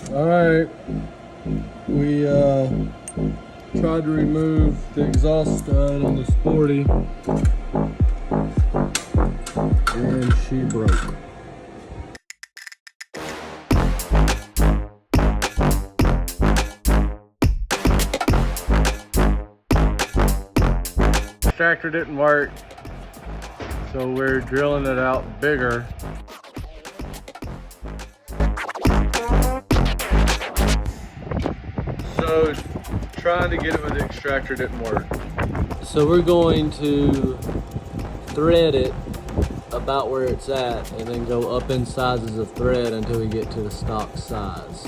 Alright, we tried to remove the exhaust stud on the Sporty and she broke. Extractor didn't work, so we're drilling it out bigger. So trying to get it with the extractor didn't work. So we're going to thread it about where it's at and then go up in sizes of thread until we get to the stock size.